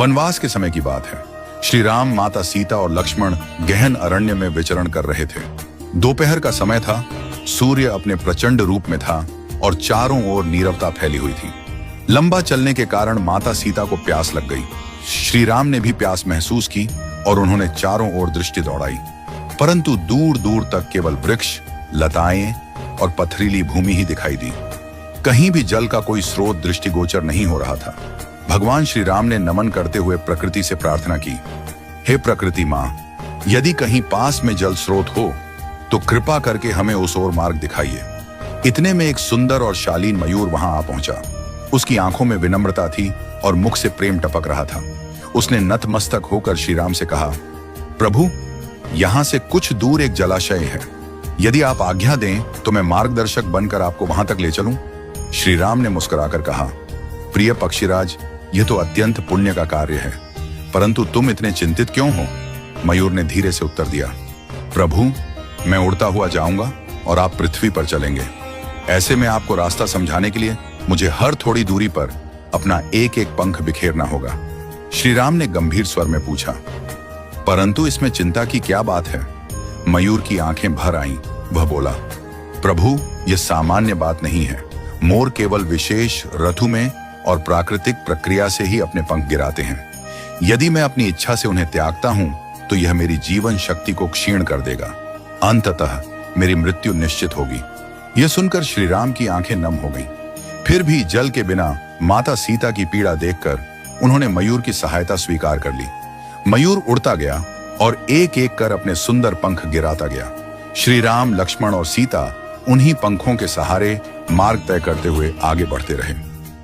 वनवास के समय की बात है। श्री राम, माता सीता और लक्ष्मण गहन अरण्य में विचरण कर रहे थे। दोपहर का समय था, सूर्य अपने प्रचंड रूप में था और चारों ओर नीरवता फैली हुई थी। लंबा चलने के कारण माता सीता को प्यास लग गई। श्री राम ने भी प्यास महसूस की और उन्होंने चारों ओर दृष्टि दौड़ाई, परंतु दूर दूर तक केवल वृक्ष, लताएं और पथरीली भूमि ही दिखाई दी। कहीं भी जल का कोई स्रोत दृष्टिगोचर नहीं हो रहा था। भगवान श्री राम ने नमन करते हुए प्रकृति से प्रार्थना की, हे प्रकृति मां, यदि कहीं पास में जल स्रोत हो तो कृपा करके हमें उस ओर मार्ग दिखाइए। इतने में एक सुंदर और शालीन मयूर वहां आ पहुंचा। उसकी आंखों में विनम्रता थी और मुख से प्रेम टपक रहा था। उसने नतमस्तक होकर श्री राम से कहा, प्रभु, यहां से कुछ दूर एक जलाशय है, यदि आप आज्ञा दें तो मैं मार्गदर्शक बनकर आपको वहां तक ले चलूं। श्री राम ने मुस्कुराकर कहा, प्रिय पक्षीराज, यह तो अत्यंत पुण्य का कार्य है, परंतु तुम इतने चिंतित क्यों हो? मयूर ने धीरे से उत्तर दिया, प्रभु, मैं उड़ता हुआ जाऊंगा और आप पृथ्वी पर चलेंगे। ऐसे में आपको रास्ता समझाने के लिए मुझे हर थोड़ी दूरी पर अपना एक एक पंख बिखेरना होगा। श्री राम ने गंभीर स्वर में पूछा, परंतु इसमें चिंता की क्या बात है? मयूर की आंखें भर आईं। वह बोला, प्रभु, यह सामान्य बात नहीं है। मोर केवल विशेष ऋतु में और प्राकृतिक प्रक्रिया से ही अपने पंख गिराते हैं। यदि मैं अपनी इच्छा से उन्हें त्यागता हूं तो यह मेरी जीवन शक्ति को क्षीण कर देगा। अंततः मेरी मृत्यु निश्चित होगी। यह सुनकर श्री राम की आंखें नम हो गईं। फिर भी जल के बिना माता सीता की पीड़ा देखकर उन्होंने मयूर की सहायता स्वीकार कर ली। मयूर उड़ता गया और एक एक कर अपने सुंदर पंख गिराता गया। श्री राम, लक्ष्मण और सीता उन्हीं पंखों के सहारे मार्ग तय करते हुए आगे बढ़ते रहे।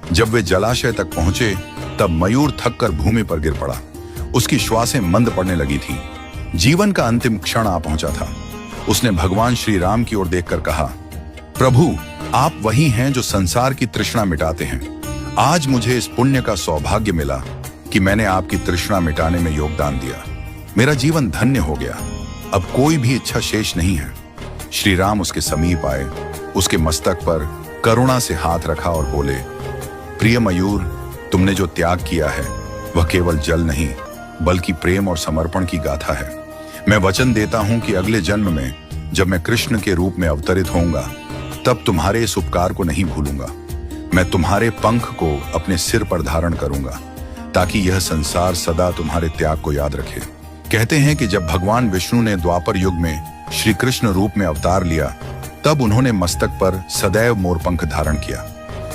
जब वे जलाशय तक पहुंचे तब मयूर थककर भूमि पर गिर पड़ा। उसकी श्वासें मंद पड़ने लगी थी। जीवन का अंतिम क्षण आ पहुंचा था। उसने भगवान श्री राम की ओर देखकर कहा, प्रभु, आप वही हैं जो संसार की तृष्णा मिटाते हैं। आज मुझे इस पुण्य का सौभाग्य मिला कि मैंने आपकी तृष्णा मिटाने में योगदान दिया। मेरा जीवन धन्य हो गया। अब कोई भी इच्छा शेष नहीं है। श्री राम उसके समीप आए, उसके मस्तक पर करुणा से हाथ रखा और बोले, प्रिय मयूर, तुमने जो त्याग किया है वह केवल जल नहीं बल्कि प्रेम और समर्पण की गाथा है। मैं वचन देता हूं कि अगले जन्म में जब मैं कृष्ण के रूप में अवतरित होऊंगा तब तुम्हारे इस उपकार को नहीं भूलूंगा। मैं तुम्हारे पंख को अपने सिर पर धारण करूंगा ताकि यह संसार सदा तुम्हारे त्याग को याद रखे। कहते हैं कि जब भगवान विष्णु ने द्वापर युग में श्री कृष्ण रूप में अवतार लिया तब उन्होंने मस्तक पर सदैव मोरपंख धारण किया।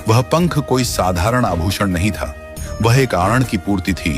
वह पंख कोई साधारण आभूषण नहीं था, वह एक आनंद की पूर्ति थी